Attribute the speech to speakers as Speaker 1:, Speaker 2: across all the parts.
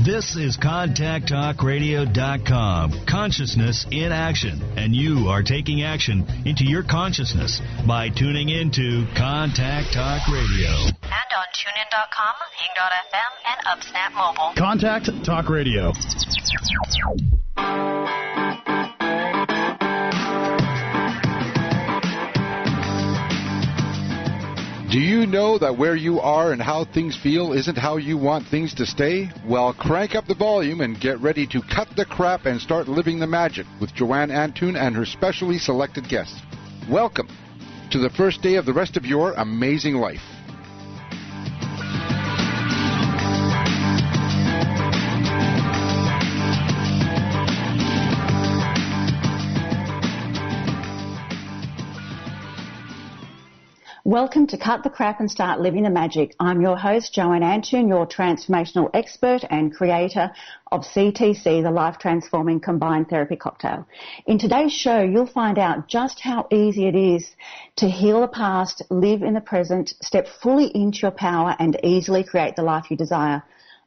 Speaker 1: This is ContactTalkRadio.com. Consciousness in action. And you are taking action into your consciousness by tuning into Contact Talk Radio.
Speaker 2: And on TuneIn.com, Hing.fm, and UpSnap Mobile.
Speaker 3: Contact Talk Radio.
Speaker 4: Do you know that where you are and how things feel isn't how you want things to stay? Well, crank up the volume and get ready to cut the crap and start living the magic with Joanne Antoun and her specially selected guests. Welcome to the first day of the rest of your amazing life.
Speaker 5: Welcome to Cut the Crap and Start Living the Magic. I'm your host, Joanne Antoun, your transformational expert and creator of CTC, the Life Transforming Combined Therapy Cocktail. In today's show, you'll find out just how easy it is to heal the past, live in the present, step fully into your power, and easily create the life you desire.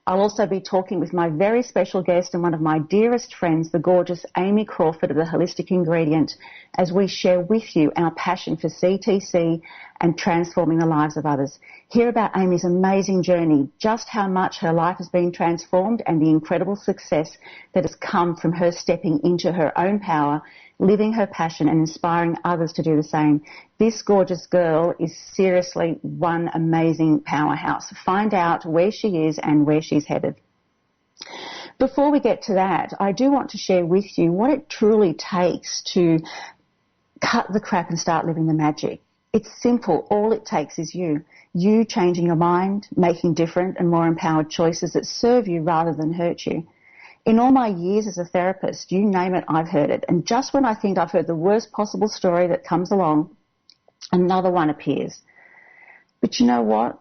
Speaker 5: I'll also be talking with my very special guest and one of my dearest friends, the gorgeous Amy Crawford of The Holistic Ingredient, as we share with you our passion for CTC and transforming the lives of others. Hear about Amy's amazing journey, just how much her life has been transformed, and the incredible success that has come from her stepping into her own power, living her passion and inspiring others to do the same. This gorgeous girl is seriously one amazing powerhouse. Find out where she is and where she's headed. Before we get to that, I do want to share with you what it truly takes to cut the crap and start living the magic. It's simple. All it takes is you. You changing your mind, making different and more empowered choices that serve you rather than hurt you. In all my years as a therapist, you name it, I've heard it. And just when I think I've heard the worst possible story that comes along, another one appears. But you know what?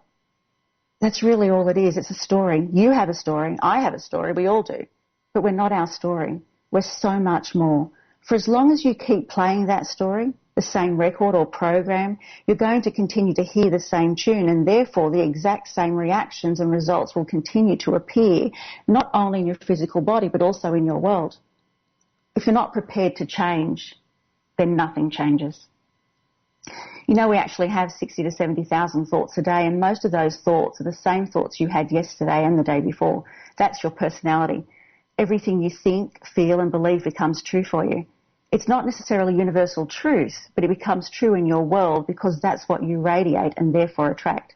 Speaker 5: That's really all it is. It's a story. You have a story. I have a story. We all do. But we're not our story. We're so much more. For as long as you keep playing that story, the same record or program, you're going to continue to hear the same tune, and therefore the exact same reactions and results will continue to appear, not only in your physical body, but also in your world. If you're not prepared to change, then nothing changes. You know, we actually have 60 to 70,000 thoughts a day, and most of those thoughts are the same thoughts you had yesterday and the day before. That's your personality. Everything you think, feel, and believe becomes true for you. It's not necessarily universal truth, but it becomes true in your world because that's what you radiate and therefore attract.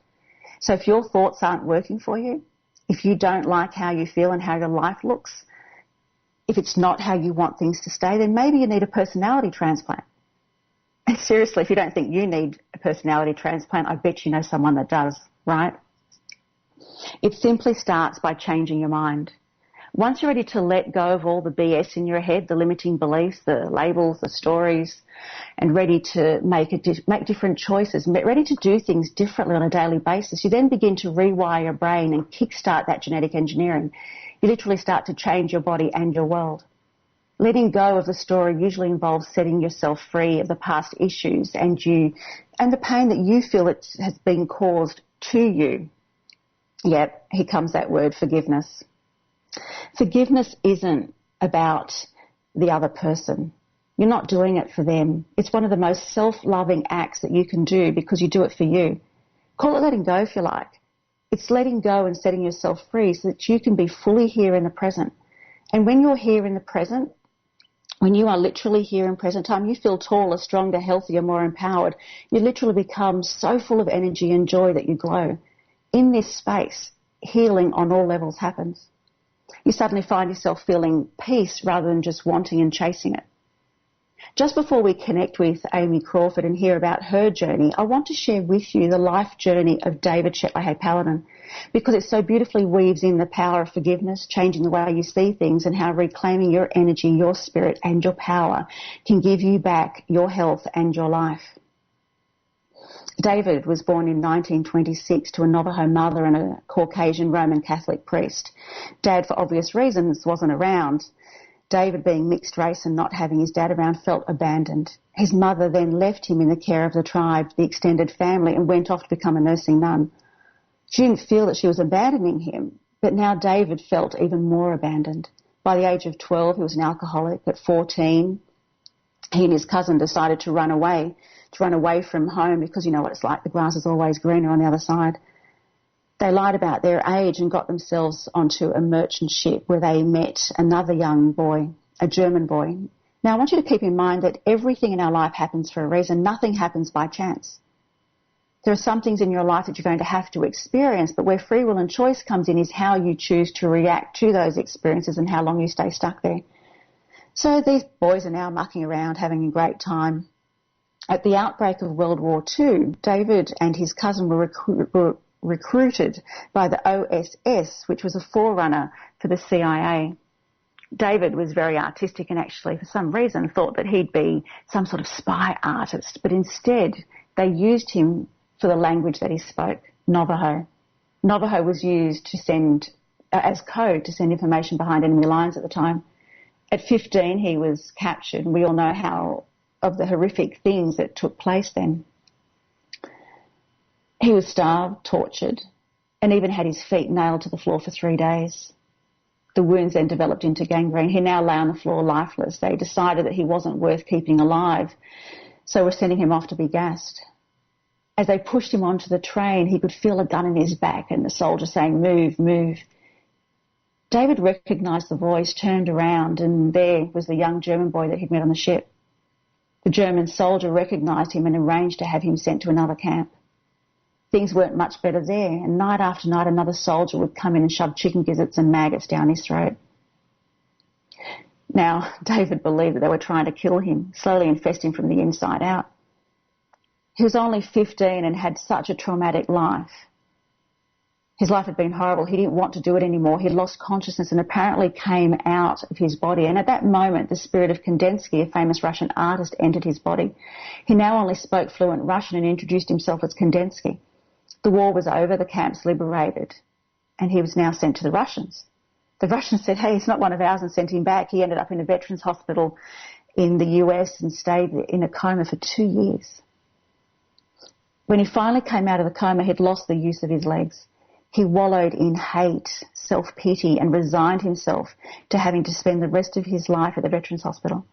Speaker 5: So if your thoughts aren't working for you, if you don't like how you feel and how your life looks, if it's not how you want things to stay, then maybe you need a personality transplant. And seriously, if you don't think you need a personality transplant, I bet you know someone that does, right? It simply starts by changing your mind. Once you're ready to let go of all the BS in your head, the limiting beliefs, the labels, the stories, and ready to make different choices, ready to do things differently on a daily basis, you then begin to rewire your brain and kickstart that genetic engineering. You literally start to change your body and your world. Letting go of the story usually involves setting yourself free of the past issues and the pain that you feel it has been caused to you. Yep, here comes that word, forgiveness. Forgiveness isn't about the other person. You're not doing it for them. It's one of the most self-loving acts that you can do because you do it for you. Call it letting go if you like. It's letting go and setting yourself free so that you can be fully here in the present. And when you're here in the present, when you are literally here in present time, you feel taller, stronger, healthier, more empowered. You literally become so full of energy and joy that you glow. In this space, healing on all levels happens. You suddenly find yourself feeling peace rather than just wanting and chasing it. Just before we connect with Amy Crawford and hear about her journey, I want to share with you the life journey of David Paladin, because it so beautifully weaves in the power of forgiveness, changing the way you see things, and how reclaiming your energy, your spirit, and your power can give you back your health and your life. David was born in 1926 to a Navajo mother and a Caucasian Roman Catholic priest. Dad, for obvious reasons, wasn't around. David, being mixed race and not having his dad around, felt abandoned. His mother then left him in the care of the tribe, the extended family, and went off to become a nursing nun. She didn't feel that she was abandoning him, But now David felt even more abandoned. By the age of 12, he was an alcoholic. At 14, he and his cousin decided to run away from home because you know what it's like, the grass is always greener on the other side. They lied about their age and got themselves onto a merchant ship where they met another young boy, a German boy. Now, I want you to keep in mind that everything in our life happens for a reason. Nothing happens by chance. There are some things in your life that you're going to have to experience, but where free will and choice comes in is how you choose to react to those experiences and how long you stay stuck there. So these boys are now mucking around, having a great time. At the outbreak of World War II, David and his cousin were recruited by the OSS, which was a forerunner for the CIA. David was very artistic and actually, for some reason, thought that he'd be some sort of spy artist, but instead they used him for the language that he spoke, Navajo. Navajo was used to send, as code to send information behind enemy lines at the time. At 15, he was captured, and we all know how of the horrific things that took place then. He was starved, tortured, and even had his feet nailed to the floor for 3 days. The wounds then developed into gangrene. He now lay on the floor lifeless. They decided that he wasn't worth keeping alive, so were sending him off to be gassed. As they pushed him onto the train, he could feel a gun in his back and the soldier saying, "Move, move." David recognised the voice, turned around, and there was the young German boy that he'd met on the ship. The German soldier recognised him and arranged to have him sent to another camp. Things weren't much better there, and night after night another soldier would come in and shove chicken gizzards and maggots down his throat. Now, David believed that they were trying to kill him, slowly infest him from the inside out. He was only 15 and had such a traumatic life. His life had been horrible. He didn't want to do it anymore. He'd lost consciousness and apparently came out of his body. And at that moment, the spirit of Kandinsky, a famous Russian artist, entered his body. He now only spoke fluent Russian and introduced himself as Kandinsky. The war was over, the camps liberated, and he was now sent to the Russians. The Russians said, "Hey, he's not one of ours," and sent him back. He ended up in a veterans hospital in the US and stayed in a coma for 2 years. When he finally came out of the coma, he'd lost the use of his legs. He wallowed in hate, self-pity, and resigned himself to having to spend the rest of his life at the veterans hospital.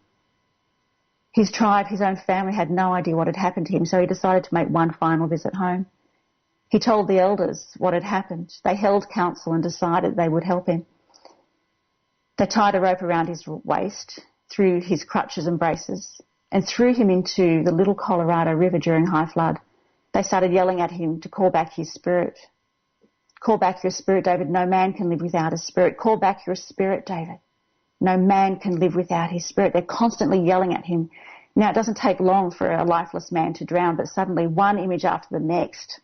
Speaker 5: His tribe, his own family, had no idea what had happened to him, so he decided to make one final visit home. He told the elders what had happened. They held council and decided they would help him. They tied a rope around his waist, through his crutches and braces, and threw him into the Little Colorado River during high flood. They started yelling at him to call back his spirit. "Call back your spirit, David. No man can live without a spirit. Call back your spirit, David. No man can live without his spirit." They're constantly yelling at him. Now, it doesn't take long for a lifeless man to drown, but suddenly one image after the next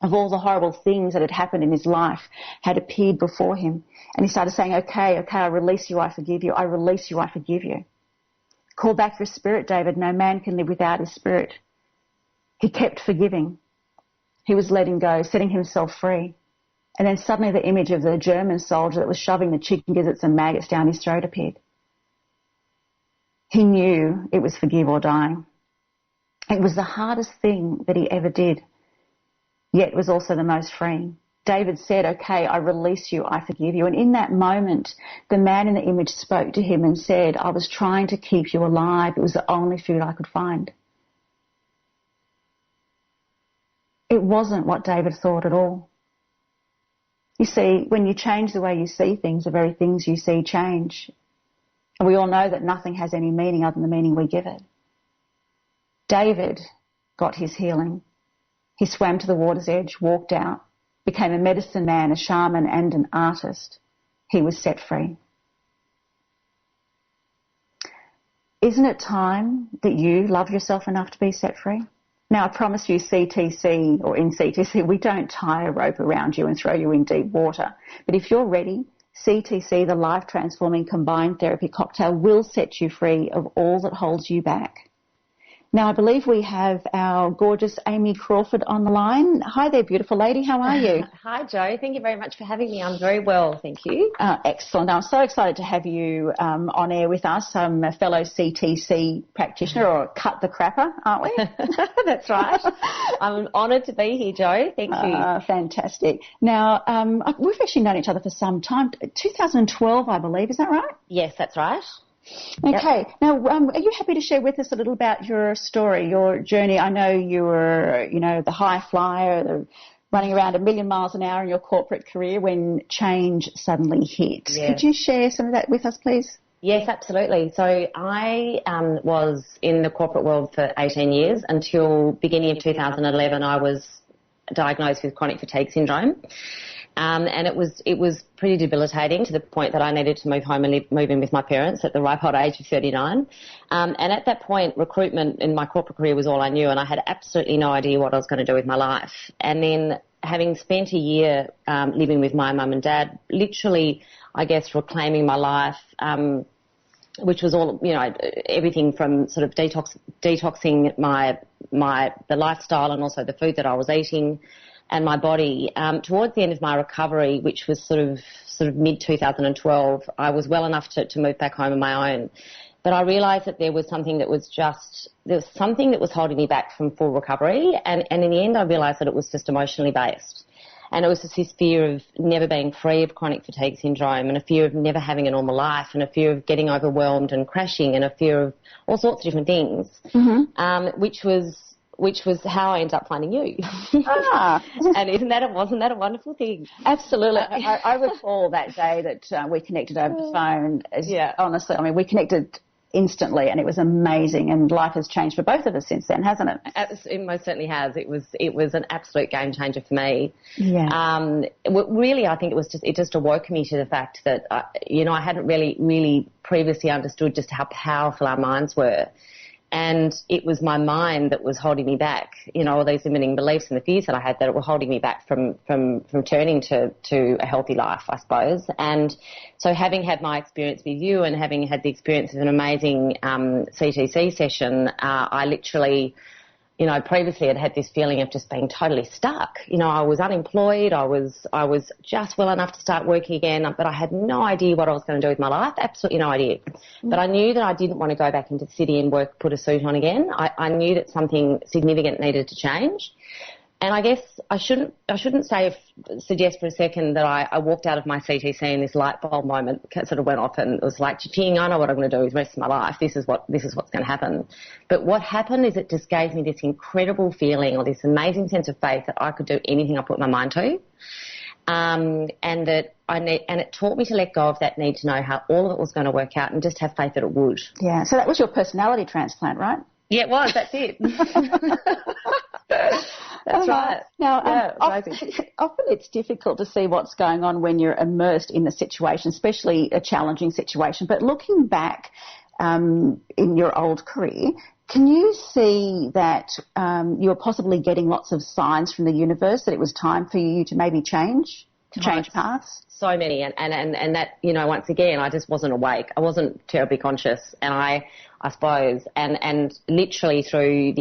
Speaker 5: of all the horrible things that had happened in his life had appeared before him. And he started saying, okay, I release you, I forgive you. I release you, I forgive you. Call back your spirit, David. No man can live without his spirit. He kept forgiving. He was letting go, setting himself free. And then suddenly the image of the German soldier that was shoving the chicken gizzards and maggots down his throat appeared. He knew it was forgive or die. It was the hardest thing that he ever did, yet it was also the most freeing. David said, "Okay, I release you, I forgive you." And in that moment, the man in the image spoke to him and said, "I was trying to keep you alive. It was the only food I could find." It wasn't what David thought at all. You see, when you change the way you see things, the very things you see change. And we all know that nothing has any meaning other than the meaning we give it. David got his healing. He swam to the water's edge, walked out, became a medicine man, a shaman, and an artist. He was set free. Isn't it time that you love yourself enough to be set free? Now, I promise you, CTC, or in CTC, we don't tie a rope around you and throw you in deep water. But if you're ready, CTC, the life-transforming combined therapy cocktail, will set you free of all that holds you back. Now, I believe we have our gorgeous Amy Crawford on the line. Hi there, beautiful lady. How are you?
Speaker 3: Hi, Jo. Thank you very much for having me. I'm very well, thank you.
Speaker 5: Excellent. I'm so excited to have you on air with us. I'm a fellow CTC practitioner, or cut the crapper, aren't we?
Speaker 3: That's right. I'm honoured to be here, Jo. Thank you.
Speaker 5: Fantastic. Now, we've actually known each other for some time. 2012, I believe. Is that right?
Speaker 3: Yes, that's right.
Speaker 5: Okay.
Speaker 3: Yep.
Speaker 5: Now, are you happy to share with us a little about your story, your journey? I know you were, the high flyer, running around 1,000,000 miles an hour in your corporate career when change suddenly hit.
Speaker 3: Yeah.
Speaker 5: Could you share some of that with us, please?
Speaker 3: Yes, absolutely. So I was in the corporate world for 18 years until beginning of 2011. I was diagnosed with chronic fatigue syndrome. And it was pretty debilitating to the point that I needed to move home and move in with my parents at the ripe old age of 39. And at that point, recruitment in my corporate career was all I knew, and I had absolutely no idea what I was going to do with my life. And then having spent a year living with my mum and dad, literally, I guess, reclaiming my life, which was all, everything from sort of detoxing the lifestyle and also the food that I was eating and my body. Towards the end of my recovery, which was sort of mid-2012, I was well enough to move back home on my own. But I realised that there was something that was holding me back from full recovery. And in the end, I realised that it was just emotionally based. And it was just this fear of never being free of chronic fatigue syndrome, and a fear of never having a normal life, and a fear of getting overwhelmed and crashing, and a fear of all sorts of different things, which was how I ended up finding you. And wasn't that a wonderful thing?
Speaker 5: Absolutely. I recall that day that we connected over the phone. Honestly, we connected instantly, and it was amazing, and life has changed for both of us since then, hasn't it?
Speaker 3: It most certainly has. It was an absolute game changer for me.
Speaker 5: Yeah.
Speaker 3: Really, I think it just awoke me to the fact that I hadn't really previously understood just how powerful our minds were. And it was my mind that was holding me back, all these limiting beliefs and the fears that I had that were holding me back from turning to a healthy life, I suppose. And so having had my experience with you and having had the experience of an amazing CTC session, I literally, previously had this feeling of just being totally stuck. I was unemployed. I was just well enough to start working again, but I had no idea what I was going to do with my life. Absolutely no idea. But I knew that I didn't want to go back into the city and put a suit on again. I knew that something significant needed to change. And I guess I shouldn't suggest for a second that I walked out of my CTC and this light bulb moment sort of went off, and it was like, cha-ching, I know what I'm going to do with the rest of my life. This is what's going to happen. But what happened is it just gave me this incredible feeling, or this amazing sense of faith that I could do anything I put my mind to. And it taught me to let go of that need to know how all of it was going to work out and just have faith that it would.
Speaker 5: Yeah. So that was your personality transplant, right?
Speaker 3: Yeah, it was. That's it. That's right.
Speaker 5: Now, often it's difficult to see what's going on when you're immersed in the situation, especially a challenging situation. But looking back in your old career, can you see that you were possibly getting lots of signs from the universe that it was time for you to maybe change paths?
Speaker 3: So many, and that, once again, I just wasn't awake. I wasn't terribly conscious, and I suppose, and literally through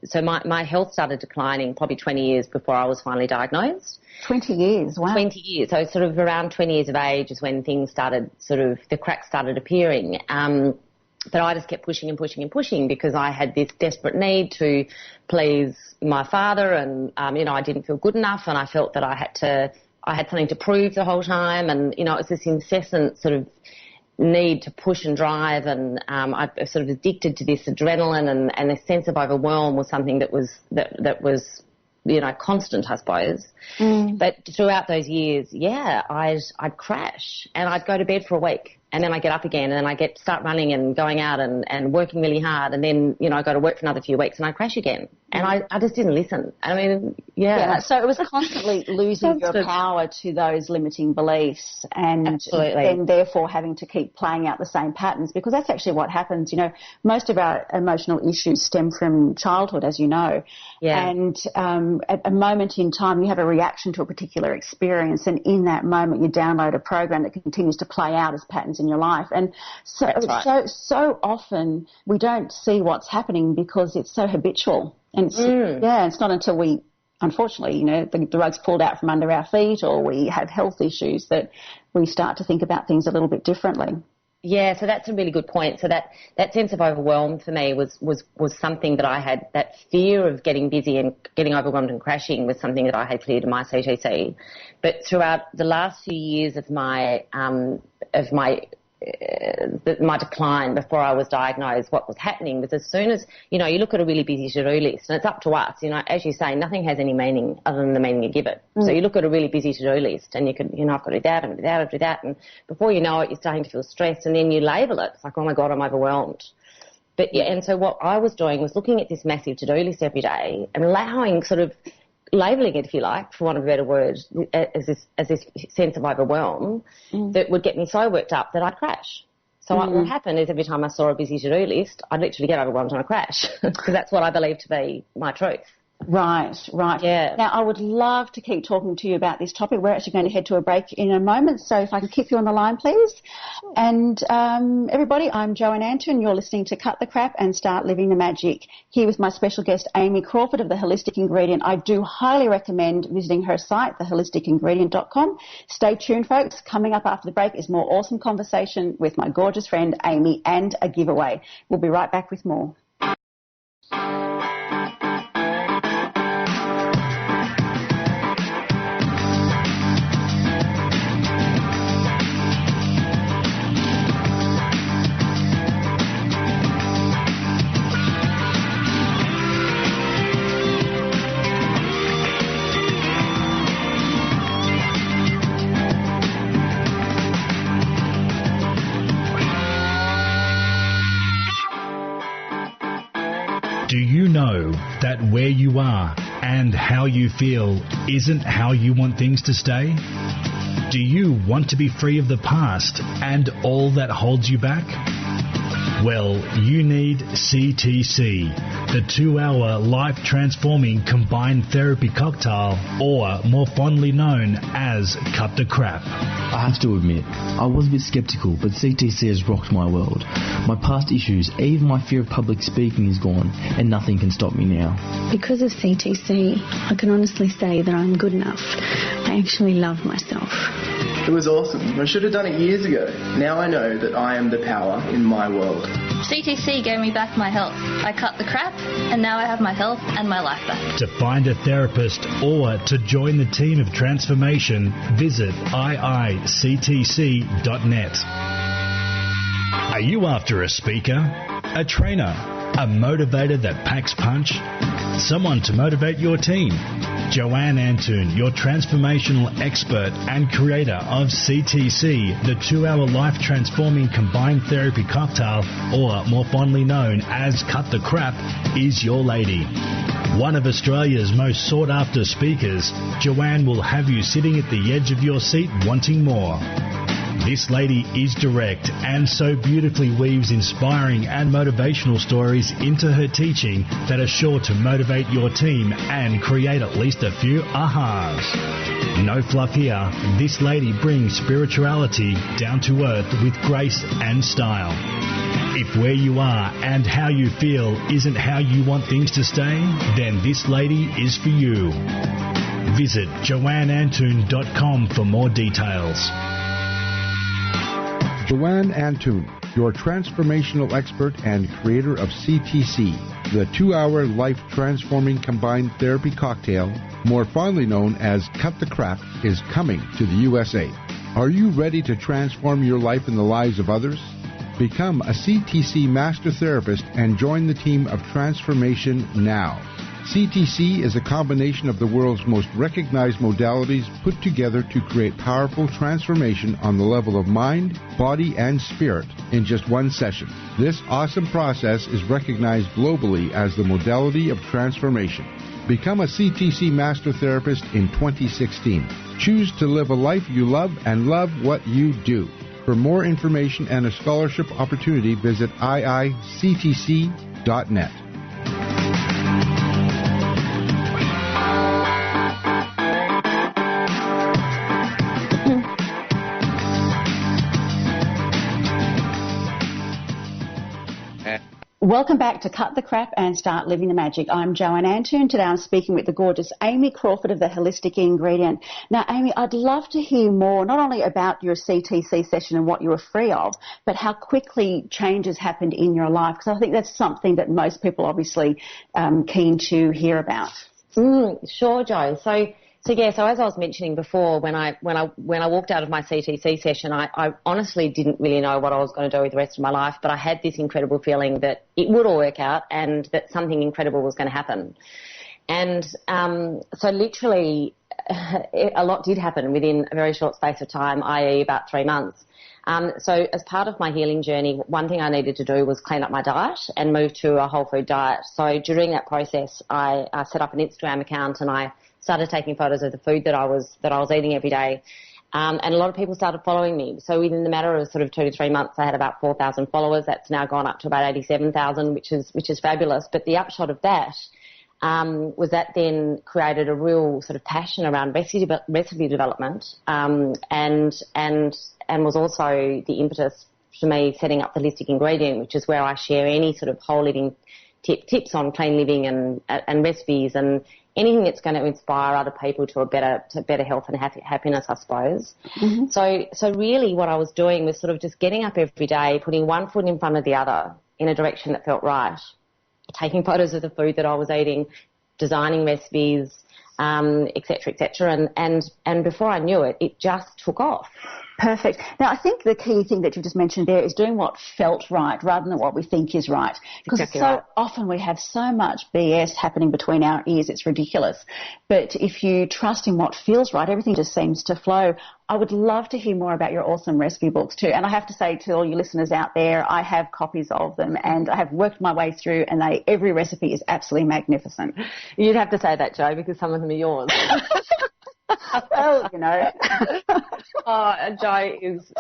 Speaker 3: so my health started declining probably 20 years before I was finally diagnosed.
Speaker 5: 20 years, wow.
Speaker 3: 20 years, so sort of around 20 years of age is when things started, the cracks started appearing. But I just kept pushing and pushing and pushing because I had this desperate need to please my father, and, I didn't feel good enough, and I felt that I had something to prove the whole time, and, it was this incessant sort of need to push and drive, and I sort of addicted to this adrenaline, and this sense of overwhelm was something that was constant, I suppose. But throughout those years, I'd crash, and I'd go to bed for a week, and then I get up again, and I start running and going out and working really hard, and then, I go to work for another few weeks, and I crash again. And I just didn't listen.
Speaker 5: So it was constantly losing your power to those limiting beliefs, and then therefore having to keep playing out the same patterns, because that's actually what happens. Most of our emotional issues stem from childhood, as you know. Yeah. And at a moment in time, you have a reaction to a particular experience, and in that moment you download a program that continues to play out as patterns happens in your life. And so, so often we don't see what's happening because it's so habitual. And it's not until we, unfortunately, the rug's pulled out from under our feet or we have health issues that we start to think about things a little bit differently.
Speaker 3: Yeah, so that's a really good point. So that sense of overwhelm for me was something that I had, that fear of getting busy and getting overwhelmed and crashing was something that I had cleared in my CTC. But throughout the last few years of my decline before I was diagnosed, what was happening was as soon as, you look at a really busy to-do list, and it's up to us, as you say, nothing has any meaning other than the meaning you give it. So you look at a really busy to-do list and you can, I've got to do that and do that and do that, and before you know it, you're starting to feel stressed, and then you label it. It's like, oh my God, I'm overwhelmed. But yeah, and so what I was doing was looking at this massive to-do list every day and allowing labelling it, if you like, for want of a better word, as this sense of overwhelm that would get me so worked up that I'd crash. So what happened is every time I saw a busy to-do list, I'd literally get overwhelmed and I'd crash because that's what I believe to be my truth.
Speaker 5: Right.
Speaker 3: Yeah.
Speaker 5: Now, I would love to keep talking to you about this topic. We're actually going to head to a break in a moment, so if I can keep you on the line, please. And everybody, I'm Joanne Antoun. You're listening to Cut the Crap and Start Living the Magic. Here with my special guest, Amy Crawford of The Holistic Ingredient. I do highly recommend visiting her site, theholisticingredient.com. Stay tuned, folks. Coming up after the break is more awesome conversation with my gorgeous friend, Amy, and a giveaway. We'll be right back with more.
Speaker 1: Do you know that where you are and how you feel isn't how you want things to stay? Do you want to be free of the past and all that holds you back? Well, you need CTC, the 2-hour life-transforming combined therapy cocktail, or more fondly known as Cut the Crap.
Speaker 6: I have to admit, I was a bit skeptical, but CTC has rocked my world. My past issues, even my fear of public speaking is gone, and nothing can stop me now.
Speaker 7: Because of CTC, I can honestly say that I'm good enough. I actually love myself.
Speaker 8: It was awesome. I should have done it years ago. Now I know that I am the power in my world.
Speaker 9: CTC gave me back my health. I cut the crap, and now I have my health and my life back.
Speaker 1: To find a therapist or to join the team of transformation, visit iictc.net. Are you after a speaker, a trainer, a motivator that packs punch? Someone to motivate your team? Joanne Antoun, your transformational expert and creator of CTC, the 2-hour life-transforming combined therapy cocktail, or more fondly known as Cut the Crap, is your lady. One of Australia's most sought-after speakers, Joanne will have you sitting at the edge of your seat wanting more. This lady is direct and so beautifully weaves inspiring and motivational stories into her teaching that are sure to motivate your team and create at least a few ahas. No fluff here. This lady brings spirituality down to earth with grace and style. If where you are and how you feel isn't how you want things to stay, then this lady is for you. Visit joanneantoun.com for more details.
Speaker 4: Joanne Antoun, your transformational expert and creator of CTC, the 2-hour life-transforming combined therapy cocktail, more fondly known as Cut the Crap, is coming to the USA. Are you ready to transform your life and the lives of others? Become a CTC Master Therapist and join the team of transformation now. CTC is a combination of the world's most recognized modalities put together to create powerful transformation on the level of mind, body, and spirit in just one session. This awesome process is recognized globally as the modality of transformation. Become a CTC Master Therapist in 2016. Choose to live a life you love and love what you do. For more information and a scholarship opportunity, visit iictc.net.
Speaker 5: Welcome back to Cut the Crap and Start Living the Magic. I'm Joanne Antoun. Today I'm speaking with the gorgeous Amy Crawford of The Holistic Ingredient. Now, Amy, I'd love to hear more, not only about your CTC session and what you were free of, but how quickly changes happened in your life, because I think that's something that most people obviously keen to hear about.
Speaker 3: Sure, Jo. So as I was mentioning before, when I walked out of my CTC session, I honestly didn't really know what I was going to do with the rest of my life, but I had this incredible feeling that it would all work out and that something incredible was going to happen. And so literally a lot did happen within a very short space of time, i.e. about 3 months. So as part of my healing journey, one thing I needed to do was clean up my diet and move to a whole food diet. So during that process, I set up an Instagram account and I started taking photos of the food that I was eating every day. And a lot of people started following me. So within the matter of sort of 2 to 3 months, I had about 4,000 followers. That's now gone up to about 87,000, which is fabulous. But the upshot of that was that then created a real sort of passion around recipe development, and was also the impetus for me setting up the Holistic Ingredient, which is where I share any sort of whole living tips on clean living and recipes and anything that's going to inspire other people to better health and happiness, I suppose. Mm-hmm. So really what I was doing was sort of just getting up every day, putting one foot in front of the other in a direction that felt right, taking photos of the food that I was eating, designing recipes, et cetera, and before I knew it, it just took off.
Speaker 5: Perfect. Now, I think the key thing that you just mentioned there is doing what felt right rather than what we think is right. Because exactly so often we have so much BS happening between our ears, it's ridiculous. But if you trust in what feels right, everything just seems to flow. I would love to hear more about your awesome recipe books too. And I have to say to all you listeners out there, I have copies of them and I have worked my way through and every recipe is absolutely magnificent.
Speaker 3: You'd have to say that, Jo, because some of them are yours.
Speaker 5: Well, you know.
Speaker 3: Jo is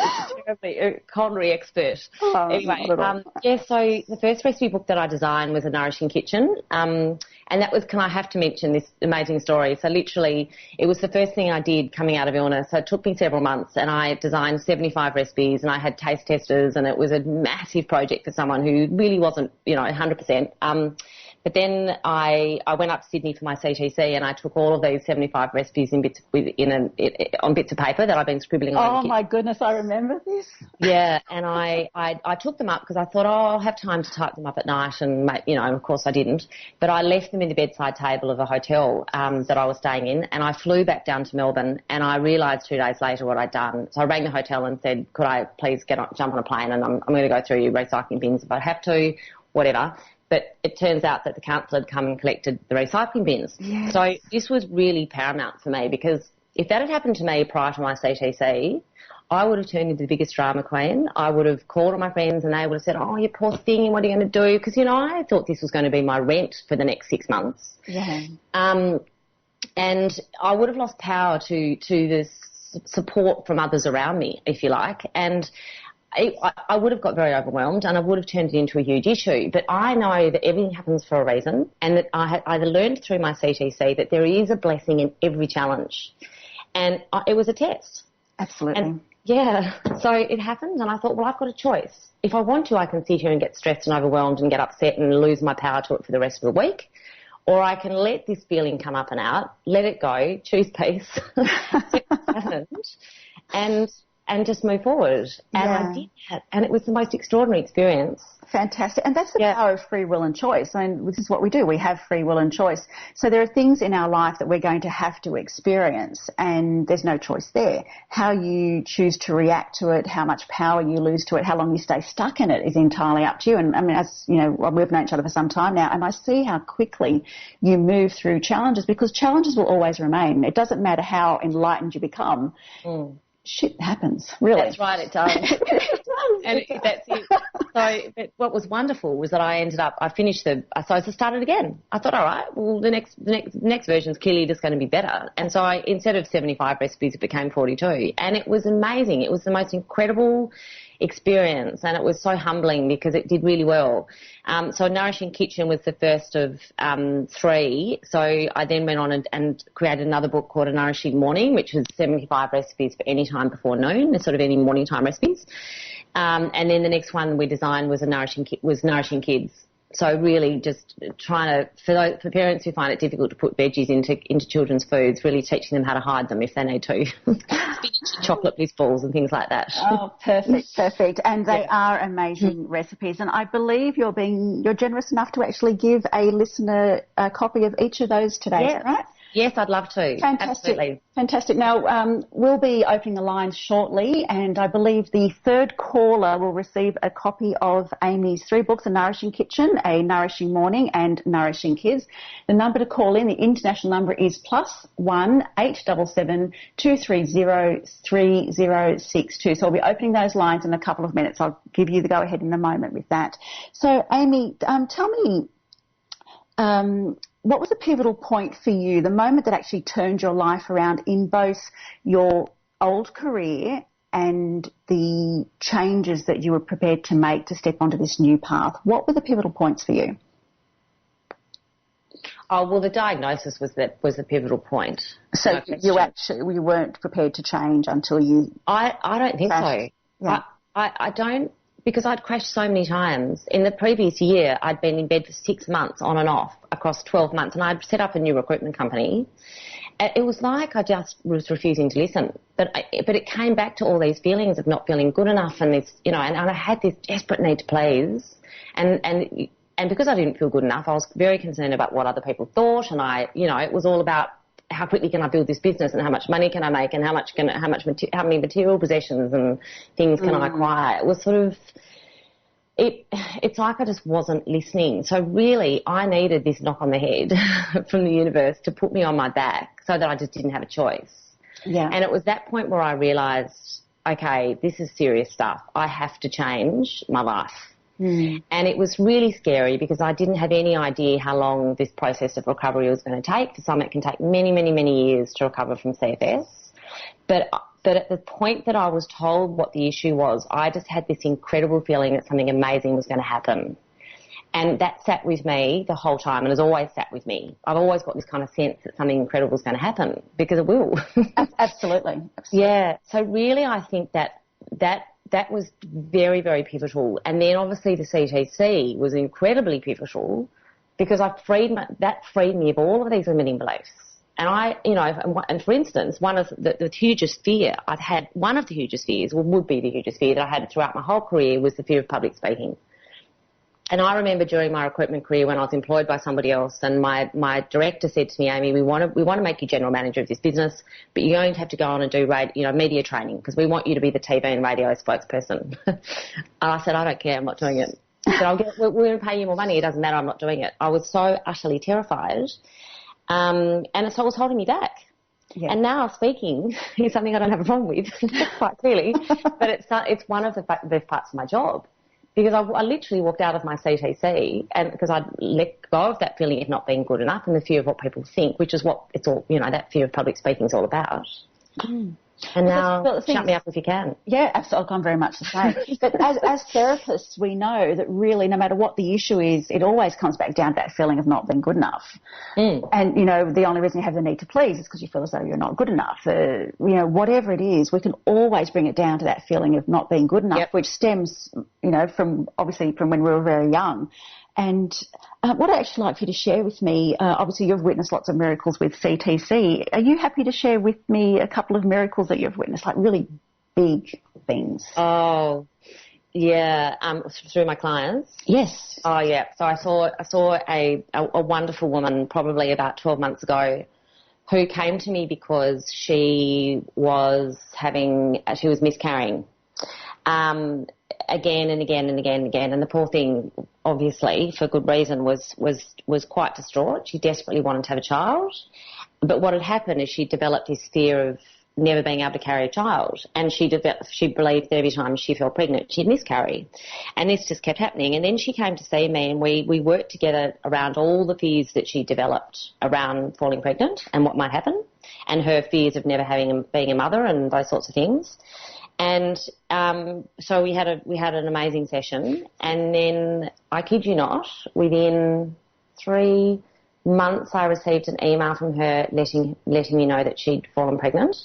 Speaker 3: terribly a culinary expert. Anyway, so the first recipe book that I designed was a Nourishing Kitchen, and that was, I have to mention this amazing story. So literally, it was the first thing I did coming out of illness. So it took me several months, and I designed 75 recipes, and I had taste testers, and it was a massive project for someone who really wasn't, 100%. But then I went up to Sydney for my CTC and I took all of these 75 recipes on bits of paper that I've been scribbling on.
Speaker 5: Oh my goodness, I remember this.
Speaker 3: Yeah, and I took them up because I thought, I'll have time to type them up at night and, of course I didn't. But I left them in the bedside table of a hotel that I was staying in, and I flew back down to Melbourne and I realised 2 days later what I'd done. So I rang the hotel and said, could I please jump on a plane and I'm going to go through your recycling bins if I have to, whatever. But it turns out that the council had come and collected the recycling bins. Yes. So this was really paramount for me, because if that had happened to me prior to my CTC, I would have turned into the biggest drama queen. I would have called on my friends and they would have said, oh, you poor thing, what are you going to do? Because, I thought this was going to be my rent for the next 6 months.
Speaker 5: Yeah.
Speaker 3: And I would have lost power to this support from others around me, if you like. And I would have got very overwhelmed and I would have turned it into a huge issue. But I know that everything happens for a reason, and that I had either learned through my CTC that there is a blessing in every challenge. And it was a test.
Speaker 5: Absolutely.
Speaker 3: And so it happened and I thought, well, I've got a choice. If I want to, I can sit here and get stressed and overwhelmed and get upset and lose my power to it for the rest of the week. Or I can let this feeling come up and out, let it go, choose peace, see what happened, and just move forward. And I did that, and it was the most extraordinary experience.
Speaker 5: Fantastic. And that's the power of free will and choice. I mean, this is what we do. We have free will and choice. So there are things in our life that we're going to have to experience, and there's no choice there. How you choose to react to it, how much power you lose to it, how long you stay stuck in it is entirely up to you. And I mean, as you know, we've known each other for some time now, and I see how quickly you move through challenges, because challenges will always remain. It doesn't matter how enlightened you become. Shit happens, really.
Speaker 3: That's right, it does. And that's it. So, but what was wonderful was that I finished so I started again. I thought, all right, well, the next version's clearly just going to be better. And so instead of 75 recipes, it became 42. And it was amazing. It was the most incredible experience, and it was so humbling because it did really well. So Nourishing Kitchen was the first of 3. So I then went on and created another book called A Nourishing Morning, which was 75 recipes for any time before noon, sort of any morning time recipes. And then the next one we designed was Nourishing Kids. So really just trying to, for parents who find it difficult to put veggies into children's foods, really teaching them how to hide them if they need to. Chocolate bliss balls and things like that.
Speaker 5: Oh, perfect. And they are amazing recipes. And I believe you're generous enough to actually give a listener a copy of each of those today, is that right?
Speaker 3: Yes, I'd love to.
Speaker 5: Fantastic. Fantastic. Now, we'll be opening the lines shortly, and I believe the third caller will receive a copy of Amy's 3 books, A Nourishing Kitchen, A Nourishing Morning, and Nourishing Kids. The number to call in, the international number is +1 877 230 3062. So I'll be opening those lines in a couple of minutes. I'll give you the go-ahead in a moment with that. So, Amy, tell me, what was a pivotal point for you, the moment that actually turned your life around in both your old career and the changes that you were prepared to make to step onto this new path? What were the pivotal points for you?
Speaker 3: Oh, well, the diagnosis was the pivotal point.
Speaker 5: So you weren't prepared to change until you...
Speaker 3: I don't think so. Yeah. I don't... Because I'd crashed so many times. In the previous year, I'd been in bed for 6 months on and off across 12 months, and I'd set up a new recruitment company. It was like I just was refusing to listen. But it came back to all these feelings of not feeling good enough, and this, and I had this desperate need to please. And because I didn't feel good enough, I was very concerned about what other people thought, and it was all about how quickly can I build this business and how much money can I make and how many material possessions and things can I acquire. It was sort of, it's like I just wasn't listening. So really I needed this knock on the head from the universe to put me on my back so that I just didn't have a choice. Yeah. And it was that point where I realised, okay, this is serious stuff. I have to change my life. And it was really scary because I didn't have any idea how long this process of recovery was going to take. For some, it can take many, many, many years to recover from CFS. But at the point that I was told what the issue was, I just had this incredible feeling that something amazing was going to happen. And that sat with me the whole time and has always sat with me. I've always got this kind of sense that something incredible is going to happen because it will.
Speaker 5: Absolutely.
Speaker 3: Yeah. So really I think that was very, very pivotal. And then obviously the CTC was incredibly pivotal because that freed me of all of these limiting beliefs. And and for instance, one of the hugest fear I've had, one of the hugest fears, or would be the hugest fear that I had throughout my whole career was the fear of public speaking. And I remember during my recruitment career when I was employed by somebody else and my director said to me, Amy, we want to make you general manager of this business, but you're going to have to go on and do media training because we want you to be the TV and radio spokesperson. And I said, I don't care, I'm not doing it. I said, we're going to pay you more money, it doesn't matter, I'm not doing it. I was so utterly terrified. And so it was holding me back. Yeah. And now speaking is something I don't have a problem with, quite clearly, but it's one of the best parts of my job. Because I literally walked out of my CTC and because I'd let go of that feeling of not being good enough and the fear of what people think, which is what it's all, that fear of public speaking is all about. And now, shut me up if you can.
Speaker 5: Yeah, absolutely. I'm very much the same. But as therapists, we know that really, no matter what the issue is, it always comes back down to that feeling of not being good enough. And, the only reason you have the need to please is because you feel as though you're not good enough. Whatever it is, we can always bring it down to that feeling of not being good enough, which stems, from when we were very young. And what I'd actually like for you to share with me, obviously you've witnessed lots of miracles with CTC. Are you happy to share with me a couple of miracles that you've witnessed, like really big things?
Speaker 3: Oh, yeah, through my clients?
Speaker 5: Yes.
Speaker 3: Oh, yeah. So I saw a wonderful woman probably about 12 months ago who came to me because she was miscarrying. Again and again and again and again. And the poor thing, obviously, for good reason, was quite distraught. She desperately wanted to have a child. But what had happened is she developed this fear of never being able to carry a child. And she believed that every time she fell pregnant, she'd miscarry. And this just kept happening. And then she came to see me and we worked together around all the fears that she developed around falling pregnant and what might happen and her fears of never being a mother and those sorts of things. And so we had an amazing session, and then I kid you not, within 3 months I received an email from her letting me know that she'd fallen pregnant.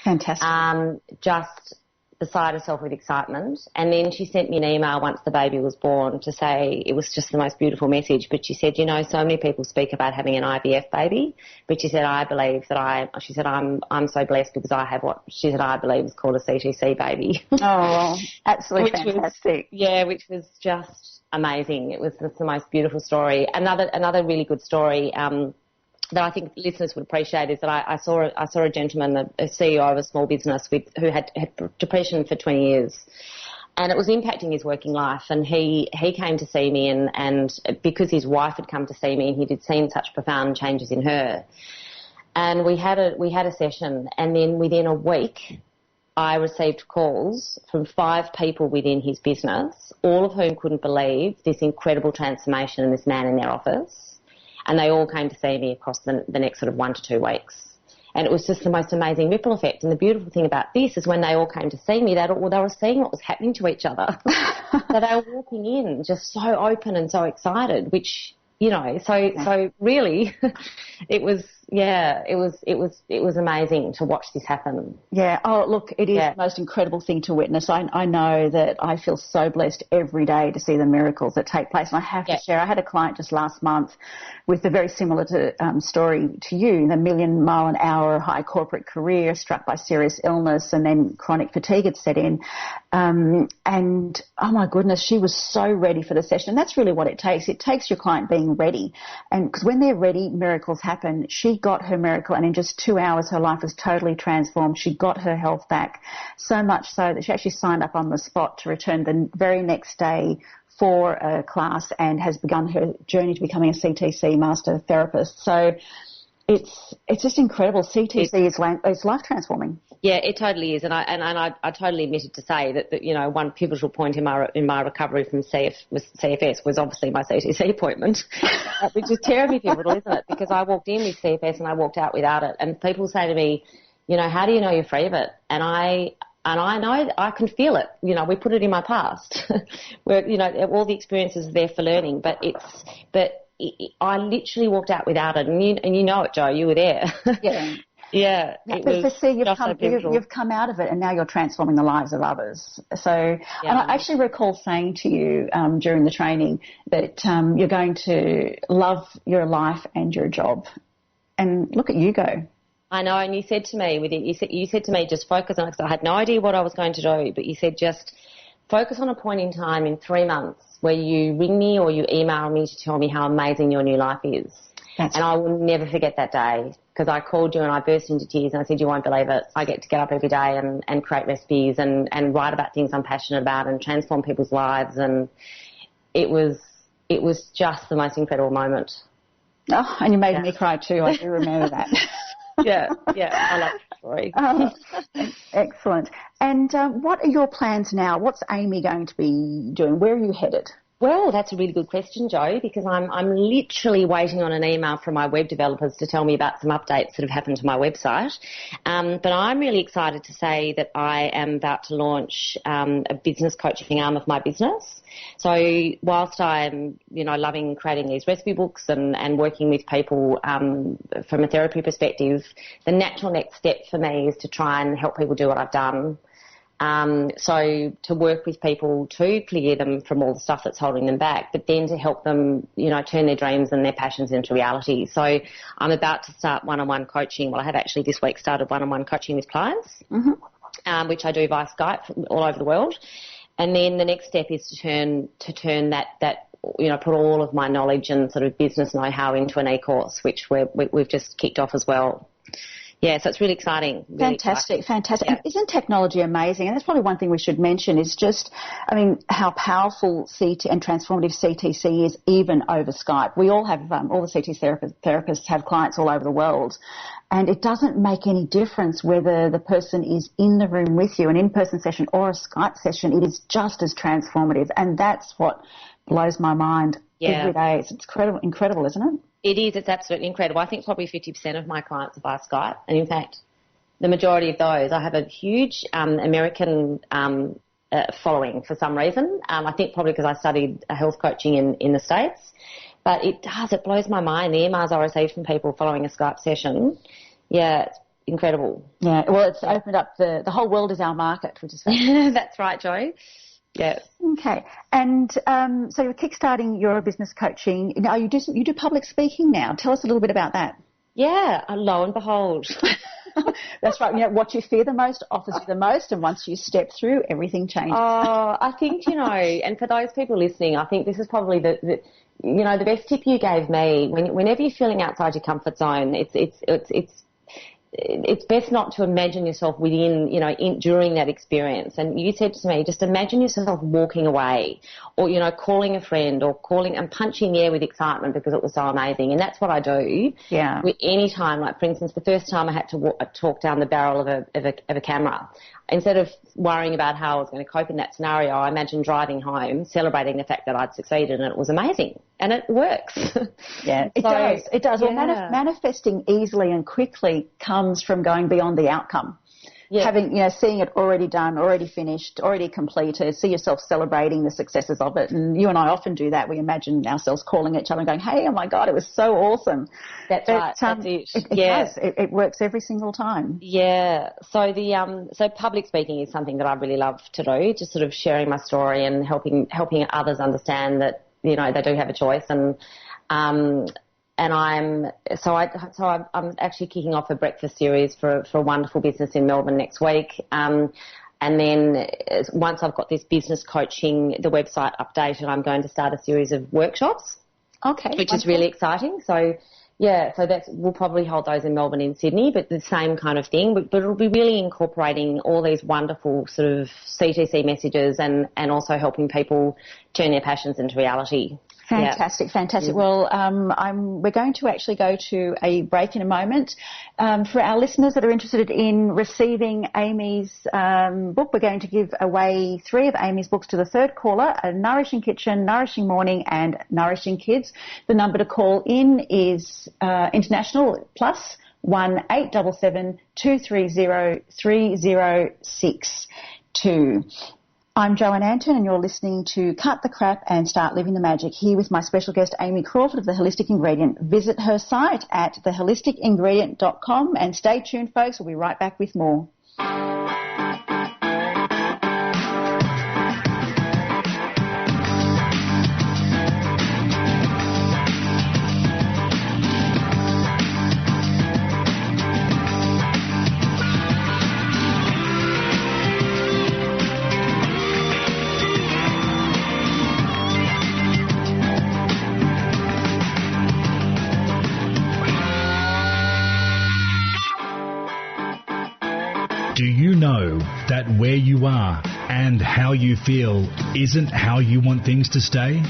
Speaker 5: Fantastic.
Speaker 3: Just beside herself with excitement. And then she sent me an email once the baby was born to say, it was just the most beautiful message, but she said, you know, so many people speak about having an IVF baby, but she said, I believe that I'm so blessed because I have what she said I believe is called a CTC baby.
Speaker 5: Oh, absolutely fantastic.
Speaker 3: Which was just amazing. It was just the most beautiful story. Another really good story, that I think listeners would appreciate is that I saw a gentleman, a CEO of a small business who had depression for 20 years, and it was impacting his working life. And he came to see me, and because his wife had come to see me, and he'd seen such profound changes in her, and we had a session, and then within a week, I received calls from 5 people within his business, all of whom couldn't believe this incredible transformation in this man in their office. And they all came to see me across the next sort of 1 to 2 weeks. And it was just the most amazing ripple effect. And the beautiful thing about this is when they all came to see me, they were seeing what was happening to each other. So they were walking in just so open and so excited, which, you know, so really it was amazing to watch this happen.
Speaker 5: Yeah. Oh, look, it is the most incredible thing to witness. I know that I feel so blessed every day to see the miracles that take place. And I have to share, I had a client just last month with a very similar story to you, the 1,000,000-mile-an-hour high corporate career, struck by serious illness, and then chronic fatigue had set in. And, oh, my goodness, she was so ready for the session. And that's really what it takes. It takes your client being ready. And because when they're ready, miracles happen. She got her miracle, and in just 2 hours, her life was totally transformed. She got her health back, so much so that she actually signed up on the spot to return the very next day for a class and has begun her journey to becoming a CTC master therapist. So it's just incredible. CTC is life transforming.
Speaker 3: Yeah, it totally is, and I totally admitted to say that you know, one pivotal point in my recovery from CFS was obviously my CTC appointment, which is terribly pivotal, isn't it? Because I walked in with CFS and I walked out without it, and people say to me, you know, how do you know you're free of it? And I know I can feel it. You know, we put it in my past, where you know all the experiences are there for learning, I literally walked out without it, and you know it, Jo, you were there. Yeah. Yeah,
Speaker 5: but see, you've come out of it, and now you're transforming the lives of others. So, and I actually recall saying to you during the training that you're going to love your life and your job, and look at you go.
Speaker 3: I know, and you said to me, you said to me, just focus on it, because I had no idea what I was going to do, but you said just focus on a point in time in 3 months where you ring me or you email me to tell me how amazing your new life is. And I will never forget that day, because I called you and I burst into tears and I said, you won't believe it. I get to get up every day and create recipes and write about things I'm passionate about and transform people's lives. And it was just the most incredible moment.
Speaker 5: Oh, and you made me cry too. I do remember that.
Speaker 3: Yeah, I love the story.
Speaker 5: Excellent. And what are your plans now? What's Amy going to be doing? Where are you headed?
Speaker 3: Well, that's a really good question, Jo, because I'm literally waiting on an email from my web developers to tell me about some updates that have happened to my website. But I'm really excited to say that I am about to launch a business coaching arm of my business. So whilst I'm, you know, loving creating these recipe books and working with people from a therapy perspective, the natural next step for me is to try and help people do what I've done. So to work with people to clear them from all the stuff that's holding them back, but then to help them, you know, turn their dreams and their passions into reality. So I'm about to start one-on-one coaching. Well, I have actually this week started one-on-one coaching with clients, which I do via Skype all over the world. And then the next step is to turn that you know, put all of my knowledge and sort of business know-how into an e-course, which we've just kicked off as well. Yeah, so it's really exciting.
Speaker 5: Fantastic. Yeah. Isn't technology amazing? And that's probably one thing we should mention is just, I mean, how powerful CT and transformative CTC is even over Skype. We all have, all the CT therapists have clients all over the world. And it doesn't make any difference whether the person is in the room with you, an in-person session or a Skype session. It is just as transformative. And that's what blows my mind every day. It's incredible, isn't it?
Speaker 3: It is. It's absolutely incredible. I think probably 50% of my clients are via Skype. And in fact, the majority of those, I have a huge American following for some reason. I think probably because I studied health coaching in the States. But it blows my mind. The emails I receive from people following a Skype session, incredible.
Speaker 5: Yeah, well, it's opened up the whole world is our market, which is fantastic.
Speaker 3: That's right, Joe. Yeah.
Speaker 5: Okay. And so you're kickstarting your business coaching. Now, you do public speaking now. Tell us a little bit about that.
Speaker 3: Yeah, lo and behold.
Speaker 5: That's right. You know, what you fear the most offers you the most, and once you step through, everything changes.
Speaker 3: Oh, I think, and for those people listening, I think this is probably the best tip you gave me. Whenever you're feeling outside your comfort zone, it's best not to imagine yourself during that experience. And you said to me, just imagine yourself walking away or, calling a friend or calling and punching the air with excitement because it was so amazing. And that's what I do.
Speaker 5: Yeah.
Speaker 3: Any time, like for instance, the first time I had to talk down the barrel of a camera, instead of worrying about how I was going to cope in that scenario, I imagined driving home, celebrating the fact that I'd succeeded, and it was amazing. And it works.
Speaker 5: Yeah, it does. It does. Yeah. Well, manifesting easily and quickly comes from going beyond the outcome. Yeah. Having, seeing it already done, already finished, already completed, see yourself celebrating the successes of it. And you and I often do that. We imagine ourselves calling each other and going, hey, oh my God, it was so awesome.
Speaker 3: That's right. That's it.
Speaker 5: It does. It works every single time.
Speaker 3: Yeah. So so public speaking is something that I really love to do, just sort of sharing my story and helping others understand that, they do have a choice. And I'm actually kicking off a breakfast series for a wonderful business in Melbourne next week. And then once I've got this business coaching, the website updated, I'm going to start a series of workshops.
Speaker 5: Okay.
Speaker 3: Which is really exciting. So we'll probably hold those in Melbourne and Sydney, but the same kind of thing. But it'll be really incorporating all these wonderful sort of CTC messages and also helping people turn their passions into reality.
Speaker 5: Fantastic, fantastic. Yeah. Well, we're going to actually go to a break in a moment. For our listeners that are interested in receiving Amy's book, we're going to give away 3 of Amy's books to the third caller, a Nourishing Kitchen, Nourishing Morning and Nourishing Kids. The number to call in is international plus 1-877 230 3062. I'm Joanne Antoun and you're listening to Cut the Crap and Start Living the Magic, here with my special guest Amy Crawford of The Holistic Ingredient. Visit her site at theholisticingredient.com and stay tuned, folks. We'll be right back with more.
Speaker 1: Do you know that where you are and how you feel isn't how you want things to stay?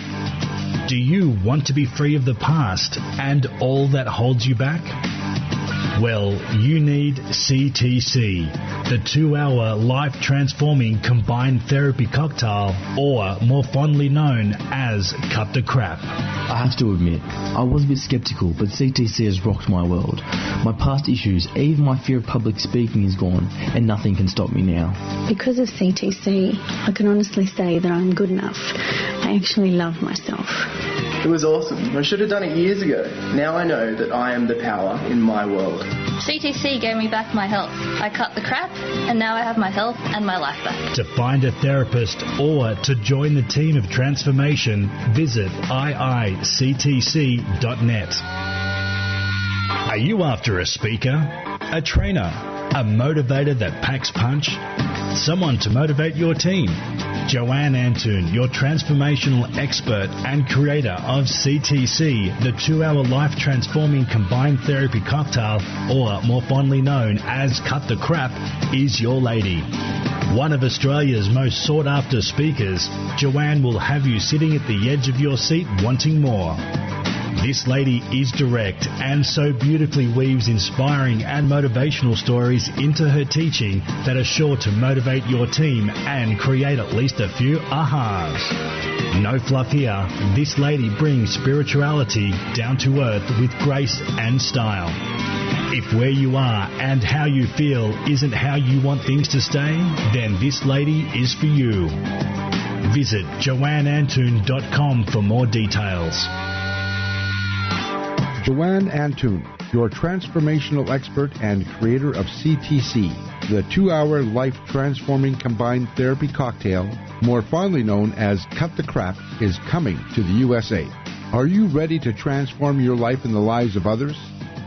Speaker 1: Do you want to be free of the past and all that holds you back? Well, you need CTC, the 2-hour life-transforming combined therapy cocktail, or more fondly known as Cut the Crap.
Speaker 6: I have to admit, I was a bit skeptical, but CTC has rocked my world. My past issues, even my fear of public speaking is gone, and nothing can stop me now.
Speaker 7: Because of CTC, I can honestly say that I'm good enough. I actually love myself.
Speaker 8: It was awesome. I should have done it years ago. Now I know that I am the power in my world.
Speaker 9: CTC gave me back my health. I cut the crap, and now I have my health and my life back.
Speaker 1: To find a therapist or to join the team of transformation, visit iictc.net. Are you after a speaker, a trainer, a motivator that packs punch? Someone to motivate your team? Joanne Antoun, your transformational expert and creator of CTC, the 2-hour life-transforming combined therapy cocktail, or more fondly known as Cut the Crap, is your lady. One of Australia's most sought-after speakers, Joanne will have you sitting at the edge of your seat wanting more. This lady is direct and so beautifully weaves inspiring and motivational stories into her teaching that are sure to motivate your team and create at least a few ahas. No fluff here. This lady brings spirituality down to earth with grace and style. If where you are and how you feel isn't how you want things to stay, then this lady is for you. Visit joanneantoun.com for more details.
Speaker 4: Joanne Antoun, your transformational expert and creator of CTC, the 2-hour life-transforming combined therapy cocktail, more fondly known as Cut the Crap, is coming to the USA. Are you ready to transform your life and the lives of others?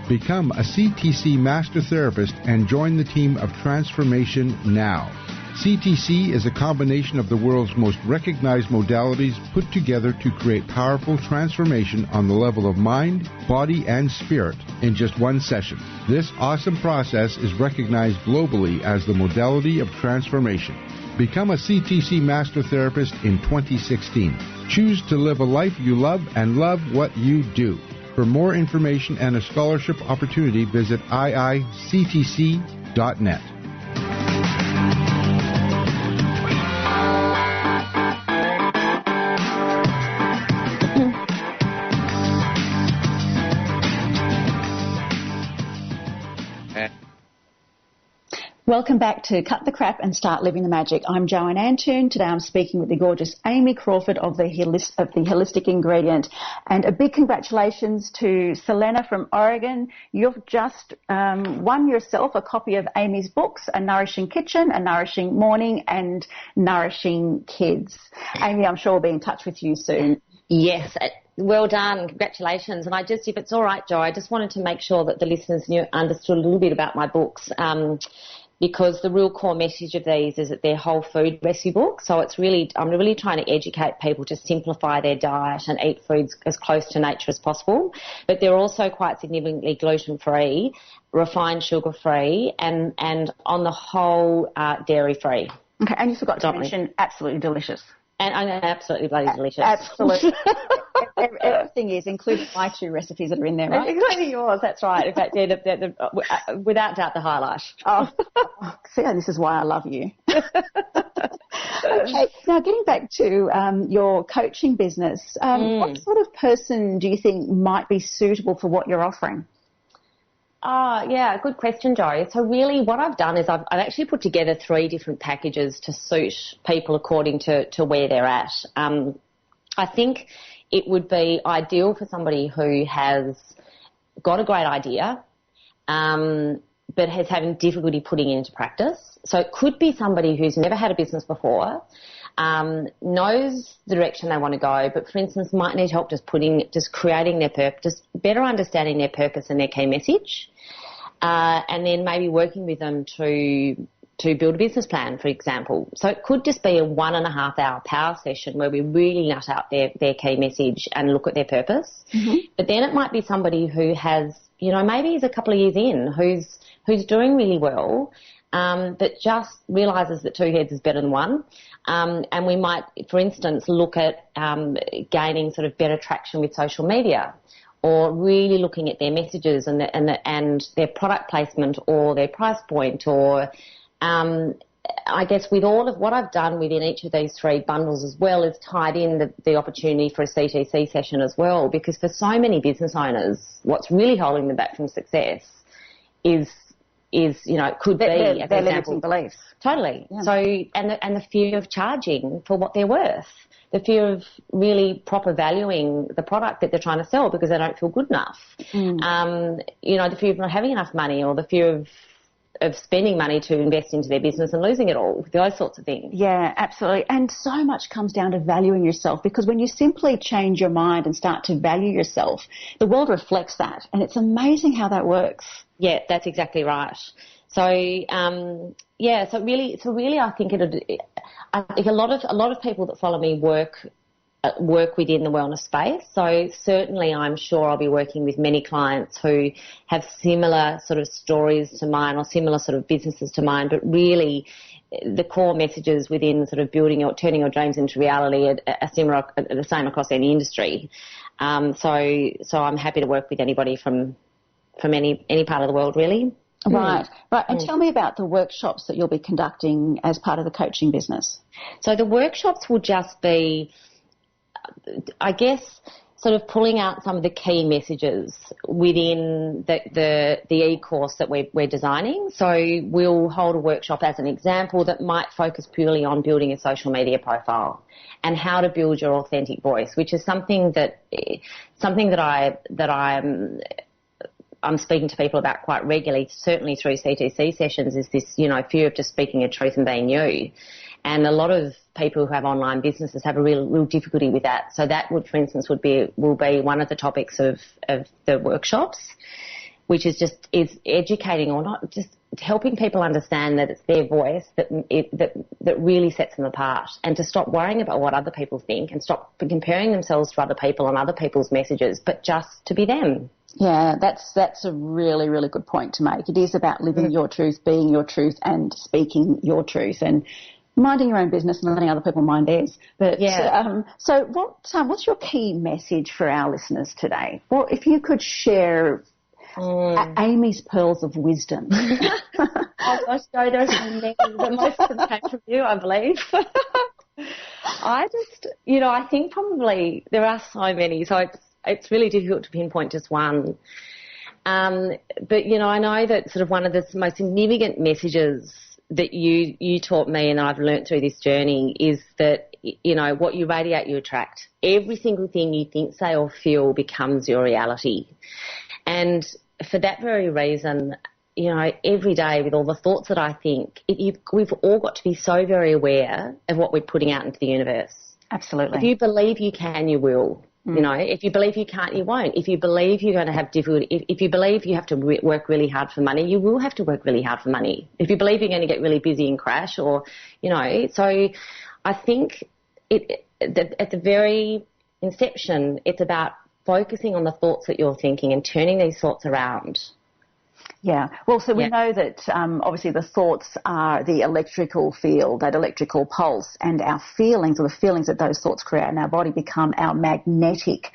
Speaker 4: Become a CTC Master Therapist and join the team of transformation now. CTC is a combination of the world's most recognized modalities put together to create powerful transformation on the level of mind, body, and spirit in just one session. This awesome process is recognized globally as the modality of transformation. Become a CTC Master Therapist in 2016. Choose to live a life you love and love what you do. For more information and a scholarship opportunity, visit iictc.net.
Speaker 5: Welcome back to Cut the Crap and Start Living the Magic. I'm Joanne Antoun. Today I'm speaking with the gorgeous Amy Crawford of the Holistic Ingredient. And a big congratulations to Selena from Oregon. You've just won yourself a copy of Amy's books, A Nourishing Kitchen, A Nourishing Morning, and Nourishing Kids. Amy, I'm sure we'll be in touch with you soon.
Speaker 3: Yes. Well done. Congratulations. And if it's all right, Jo, I just wanted to make sure that the listeners understood a little bit about my books. Because the real core message of these is that they're whole food recipe books. So I'm really trying to educate people to simplify their diet and eat foods as close to nature as possible. But they're also quite significantly gluten-free, refined sugar-free, and on the whole, dairy-free.
Speaker 5: Okay, and you forgot to mention absolutely delicious.
Speaker 3: And absolutely bloody delicious.
Speaker 5: Absolutely. Everything is, including my 2 recipes that are in there, right?
Speaker 3: Including yours, that's right. In fact, without doubt, the highlight.
Speaker 5: Oh, see, this is why I love you. Okay, now getting back to your coaching business, what sort of person do you think might be suitable for what you're offering?
Speaker 3: Yeah, good question, Jo. So really what I've done is I've actually put together 3 different packages to suit people according to where they're at. I think it would be ideal for somebody who has got a great idea, but is having difficulty putting it into practice. So it could be somebody who's never had a business before, knows the direction they want to go, but for instance might need help just creating their purpose, just better understanding their purpose and their key message, and then maybe working with them to build a business plan, for example. So it could just be a 1.5-hour power session where we really nut out their key message and look at their purpose. Mm-hmm. But then it might be somebody who has, maybe is a couple of years in, who's doing really well, but just realises that 2 heads is better than 1. And we might, for instance, look at gaining sort of better traction with social media, or really looking at their messages and their product placement or their price point, or I guess with all of what I've done within each of these 3 bundles as well is tied in the opportunity for a CTC session as well, because for so many business owners, what's really holding them back from success is it could be
Speaker 5: their limiting beliefs.
Speaker 3: Totally. Yeah. So and the fear of charging for what they're worth, the fear of really proper valuing the product that they're trying to sell because they don't feel good enough. The fear of not having enough money, or the fear of spending money to invest into their business and losing it all, those sorts of things.
Speaker 5: Yeah, absolutely. And so much comes down to valuing yourself, because when you simply change your mind and start to value yourself, the world reflects that, and it's amazing how that works.
Speaker 3: Yeah, that's exactly right. So, so really I think a lot of people that follow me work within the wellness space. So certainly I'm sure I'll be working with many clients who have similar sort of stories to mine, or similar sort of businesses to mine, but really the core messages within sort of turning your dreams into reality are the same across any industry. So I'm happy to work with anybody from any part of the world, really.
Speaker 5: Right. And tell me about the workshops that you'll be conducting as part of the coaching business.
Speaker 3: So the workshops will just be, I guess, sort of pulling out some of the key messages within the e-course that we're designing. So we'll hold a workshop as an example that might focus purely on building a social media profile and how to build your authentic voice, which is something that I'm speaking to people about quite regularly, certainly through CTC sessions, is this, fear of just speaking your truth and being you. And a lot of people who have online businesses have a real difficulty with that. So that would, for instance, will be one of the topics of the workshops, which is educating, or not just helping people understand that it's their voice that really sets them apart, and to stop worrying about what other people think and stop comparing themselves to other people and other people's messages, but just to be them.
Speaker 5: Yeah, that's a really, really good point to make. It is about living your truth, being your truth, and speaking your truth, and minding your own business and letting other people mind theirs. But so what's your key message for our listeners today? Well, if you could share Amy's pearls of wisdom.
Speaker 3: Oh gosh, no, there's so many, but most of them came from you, I believe. I think probably there are so many, so it's really difficult to pinpoint just one. But I know that sort of one of the most significant messages that you taught me and I've learnt through this journey is that, what you radiate, you attract. Every single thing you think, say, or feel becomes your reality. And for that very reason, every day with all the thoughts that I think, we've all got to be so very aware of what we're putting out into the universe.
Speaker 5: Absolutely.
Speaker 3: If you believe you can, you will. If you believe you can't, you won't. If you believe you're going to have difficulty, if you believe you have to work really hard for money, you will have to work really hard for money. If you believe you're going to get really busy and crash, or, so I think at the very inception, it's about focusing on the thoughts that you're thinking and turning these thoughts around.
Speaker 5: Yeah. Well, so we know that obviously the thoughts are the electrical field, that electrical pulse, and our feelings, or the feelings that those thoughts create in our body, become our magnetic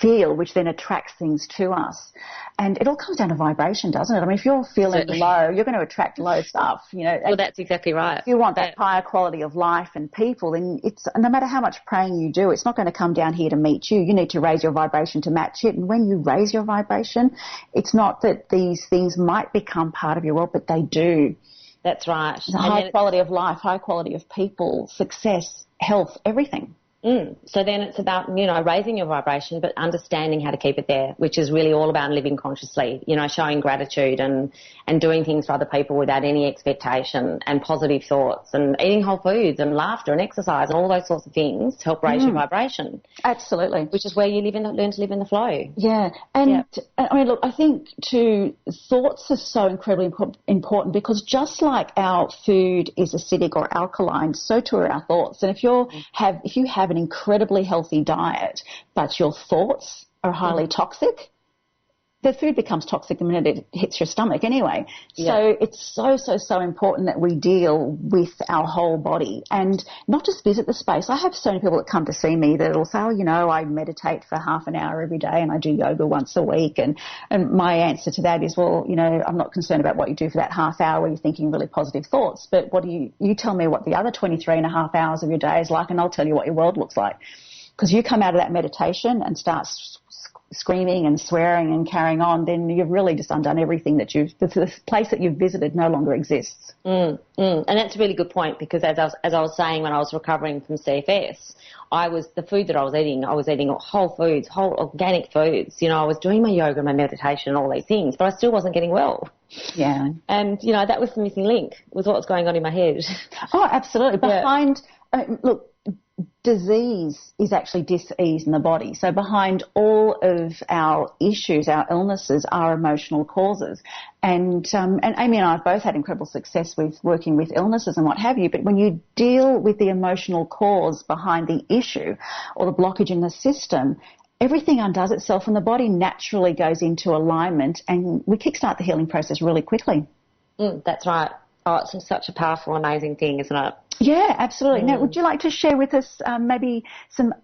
Speaker 5: field, which then attracts things to us. And it all comes down to vibration, doesn't it? I mean, if you're feeling low, you're going to attract low stuff.
Speaker 3: Well, that's exactly right.
Speaker 5: If you want that higher quality of life and people, then it's, no matter how much praying you do, it's not going to come down here to meet you. You need to raise your vibration to match it. And when you raise your vibration, it's not that these things might become part of your world, but they do.
Speaker 3: That's right.
Speaker 5: It's a high quality of life, high quality of people, success, health, everything.
Speaker 3: So then it's about, raising your vibration, but understanding how to keep it there, which is really all about living consciously, showing gratitude and doing things for other people without any expectation, and positive thoughts, and eating whole foods and laughter and exercise and all those sorts of things to help raise your vibration.
Speaker 5: Absolutely.
Speaker 3: Which is where you learn to live in the flow.
Speaker 5: Yeah. And I mean, look, I think too, thoughts are so incredibly important, because just like our food is acidic or alkaline, so too are our thoughts. And if you have an incredibly healthy diet, but your thoughts are highly toxic, the food becomes toxic the minute it hits your stomach anyway. So it's so important that we deal with our whole body and not just visit the space. I have so many people that come to see me that will say, I meditate for half an hour every day and I do yoga once a week. And my answer to that is, well, I'm not concerned about what you do for that half hour where you're thinking really positive thoughts, but what do you tell me what the other 23 and a half hours of your day is like, and I'll tell you what your world looks like. Because you come out of that meditation and start screaming and swearing and carrying on, then you've really just undone everything that the place that you've visited no longer exists. And
Speaker 3: that's a really good point, because as I was saying, when I was recovering from CFS, the food that I was eating whole foods, whole organic foods. I was doing my yoga and my meditation and all these things, but I still wasn't getting well.
Speaker 5: Yeah.
Speaker 3: And, that was the missing link with what was going on in my head.
Speaker 5: Oh, absolutely. Look, disease is actually dis-ease in the body. So behind all of our issues, our illnesses, are emotional causes. And Amy and I have both had incredible success with working with illnesses and what have you. But when you deal with the emotional cause behind the issue or the blockage in the system, everything undoes itself and the body naturally goes into alignment, and we kickstart the healing process really quickly.
Speaker 3: That's right. Oh, it's such a powerful, amazing thing, isn't it?
Speaker 5: Yeah, absolutely. Now, would you like to share with us maybe some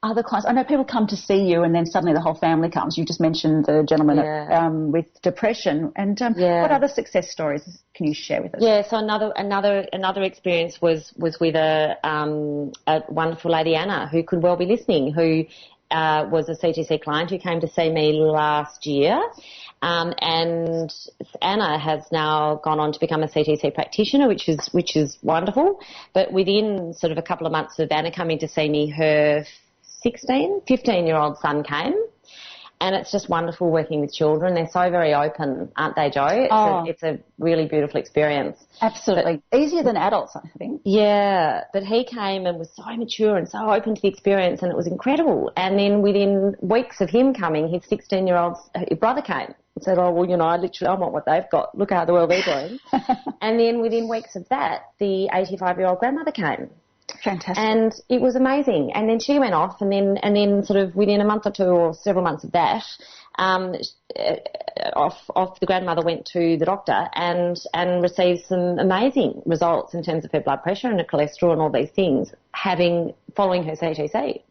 Speaker 5: other clients? I know people come to see you and then suddenly the whole family comes. You just mentioned the gentleman with depression. And what other success stories can you share with us?
Speaker 3: Yeah, so another experience was with a wonderful lady, Anna, who could well be listening, who was a CTC client who came to see me last year. And Anna has now gone on to become a CTC practitioner, which is wonderful. But within sort of a couple of months of Anna coming to see me, her 15-year-old son came. And it's just wonderful working with children. They're so very open, aren't they, Jo? It's a really beautiful experience.
Speaker 5: Absolutely. Easier than adults, I think.
Speaker 3: Yeah, but he came and was so mature and so open to the experience, and it was incredible. And then within weeks of him coming, his 16-year-old brother came and said, oh, well, you know, I want what they've got. Look how well they're doing. And then within weeks of that, the 85-year-old grandmother came.
Speaker 5: Fantastic.
Speaker 3: And it was amazing. And then she went off, and then sort of within a month or two or several months of that, off the grandmother went to the doctor and received some amazing results in terms of her blood pressure and her cholesterol and all these things, following her CTC.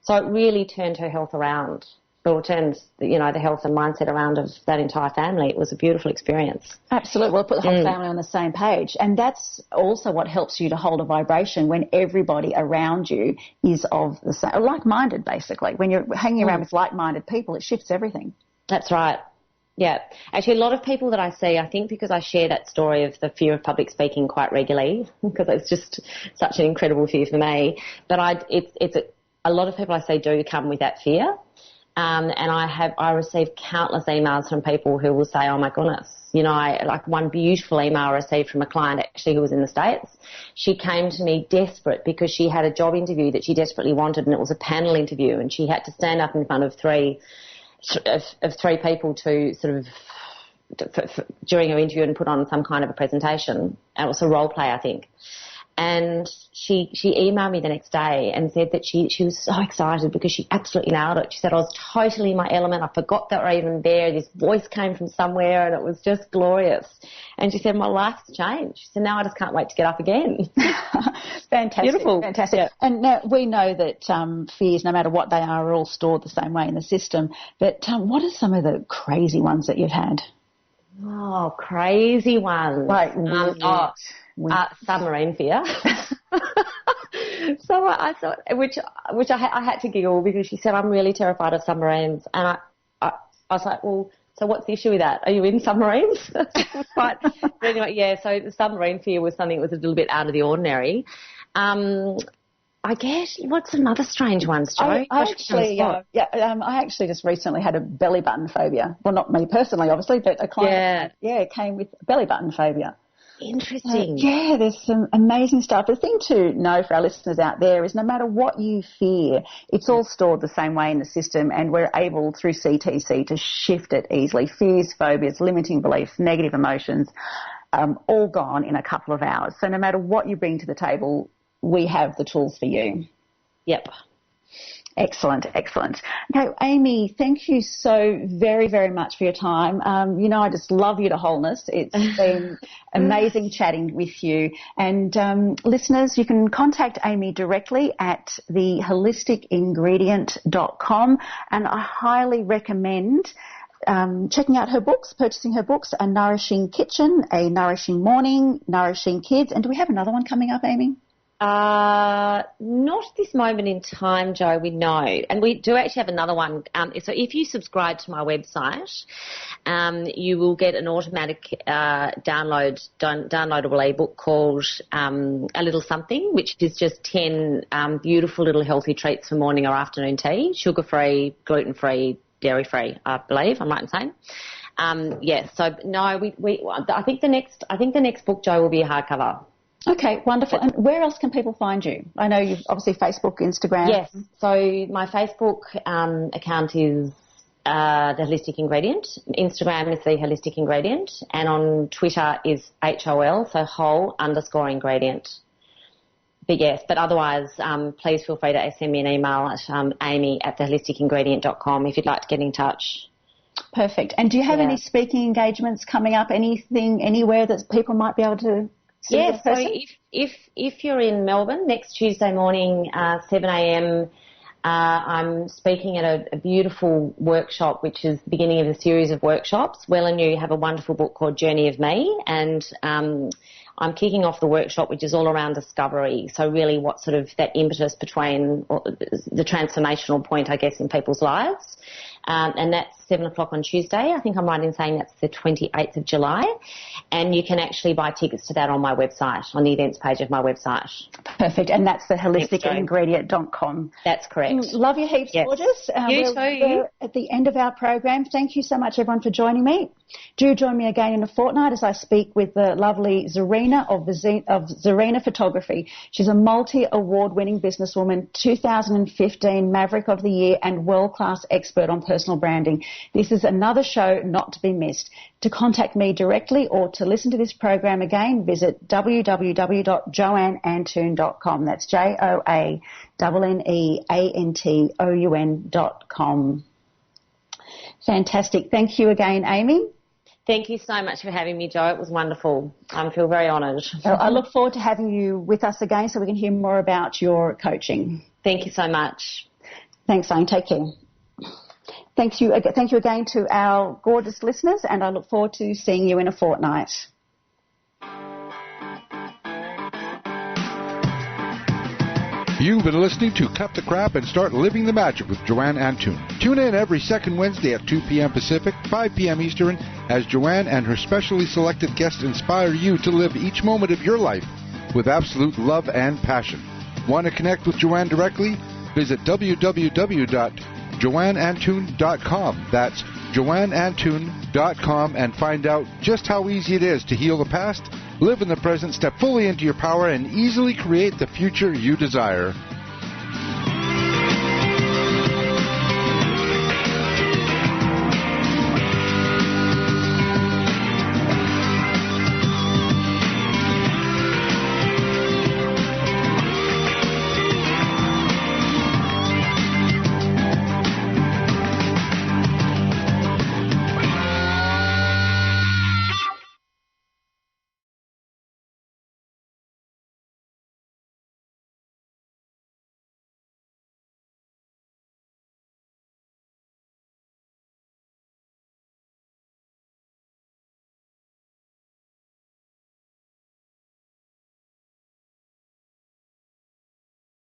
Speaker 3: So it really turned her health around. Or turned, you know, the health and mindset around of that entire family. It was a beautiful experience.
Speaker 5: Absolutely. Well, put the whole family on the same page. And that's also what helps you to hold a vibration when everybody around you is of the same, like-minded, basically. When you're hanging around with like-minded people, it shifts everything.
Speaker 3: That's right. Yeah. Actually, a lot of people that I see, I think because I share that story of the fear of public speaking quite regularly, because it's just such an incredible fear for me, but a lot of people I see do come with that fear. And I receive countless emails from people who will say, oh my goodness, you know, like one beautiful email I received from a client actually who was in the States. She came to me desperate because she had a job interview that she desperately wanted, and it was a panel interview, and she had to stand up in front of three people to sort of during her interview and put on some kind of a presentation. And it was a role play, I think. And she emailed me the next day and said that she was so excited because she absolutely nailed it. She said, I was totally in my element. I forgot that we're even there. This voice came from somewhere and it was just glorious. And she said, my life's changed. She said, now I just can't wait to get up again.
Speaker 5: Fantastic.
Speaker 3: Beautiful.
Speaker 5: Fantastic.
Speaker 3: Yeah.
Speaker 5: And now we know that fears, no matter what they are all stored the same way in the system. But what are some of the crazy ones that you've had?
Speaker 3: Oh, crazy ones.
Speaker 5: Like
Speaker 3: submarine fear. So I thought, which I had to giggle because she said, I'm really terrified of submarines. And I was like, well, so what's the issue with that? Are you in submarines? Right. But anyway, yeah, so the submarine fear was something that was a little bit out of the ordinary. I guess, what's some other strange ones, Jo?
Speaker 5: I actually just recently had a belly button phobia. Well, not me personally, obviously, but a client came with belly button phobia.
Speaker 3: Interesting.
Speaker 5: There's some amazing stuff. The thing to know for our listeners out there is no matter what you fear, it's all stored the same way in the system, and we're able through CTC to shift it easily. Fears, phobias, limiting beliefs, negative emotions, all gone in a couple of hours. So no matter what you bring to the table, we have the tools for you.
Speaker 3: Yep.
Speaker 5: Excellent, excellent. Okay, Amy, thank you so very, very much for your time. I just love you to wholeness. It's been amazing chatting with you. And listeners, you can contact Amy directly at theholisticinGradient.com, and I highly recommend checking out her books, purchasing her books, A Nourishing Kitchen, A Nourishing Morning, Nourishing Kids. And do we have another one coming up, Amy?
Speaker 3: Not at this moment in time, Jo, we know. And we do actually have another one. So if you subscribe to my website, you will get an automatic downloadable ebook called A Little Something, which is just 10 beautiful little healthy treats for morning or afternoon tea, sugar-free, gluten-free, dairy-free, I believe. I'm right in saying. So no, I think the next book, Jo, will be a hardcover.
Speaker 5: Okay, wonderful. And where else can people find you? I know you've obviously Facebook, Instagram.
Speaker 3: Yes. So my Facebook account is The Holistic Ingredient. Instagram is The Holistic Ingredient. And on Twitter is HOL, so whole_ingredient. But yes, but otherwise, please feel free to send me an email at amy@theholisticinGradient.com if you'd like to get in touch.
Speaker 5: Perfect. And do you have any speaking engagements coming up, anything, anywhere that people might be able to...
Speaker 3: Yes, so if you're in Melbourne, next Tuesday morning, 7 a.m, I'm speaking at a beautiful workshop, which is the beginning of a series of workshops. Well and You have a wonderful book called Journey of Me, and I'm kicking off the workshop, which is all around discovery. So really what sort of that impetus between the transformational point, I guess, in people's lives. and that's 7 o'clock on Tuesday. I think I'm right in saying that's the 28th of July. And you can actually buy tickets to that on my website, on the events page of my website.
Speaker 5: Perfect. And that's the holisticyingredient.com.
Speaker 3: That's correct.
Speaker 5: Love you heaps,
Speaker 3: yes.
Speaker 5: gorgeous.
Speaker 3: You too.
Speaker 5: We're at the end of our program. Thank you so much, everyone, for joining me. Do join me again in a fortnight as I speak with the lovely Zarina of Zarina Photography. She's a multi-award-winning businesswoman, 2015 Maverick of the Year and world-class expert on personal branding. This is another show not to be missed. To contact me directly or to listen to this program again, visit www.joanneantoun.com. That's JOANNEANTOUN.com. Fantastic. Thank you again, Amy.
Speaker 3: Thank you so much for having me, Jo. It was wonderful. I feel very honoured.
Speaker 5: I look forward to having you with us again so we can hear more about your coaching.
Speaker 3: Thank you so much.
Speaker 5: Thanks, Amy. Take care. Thank you again to our gorgeous listeners, and I look forward to seeing you in a fortnight.
Speaker 4: You've been listening to Cut the Crap and Start Living the Magic with Joanne Antoun. Tune in every second Wednesday at 2 p.m. Pacific, 5 p.m. Eastern, as Joanne and her specially selected guests inspire you to live each moment of your life with absolute love and passion. Want to connect with Joanne directly? Visit www.joanneantoun.com. That's joanneantoun.com, and find out just how easy it is to heal the past, live in the present, step fully into your power, and easily create the future you desire.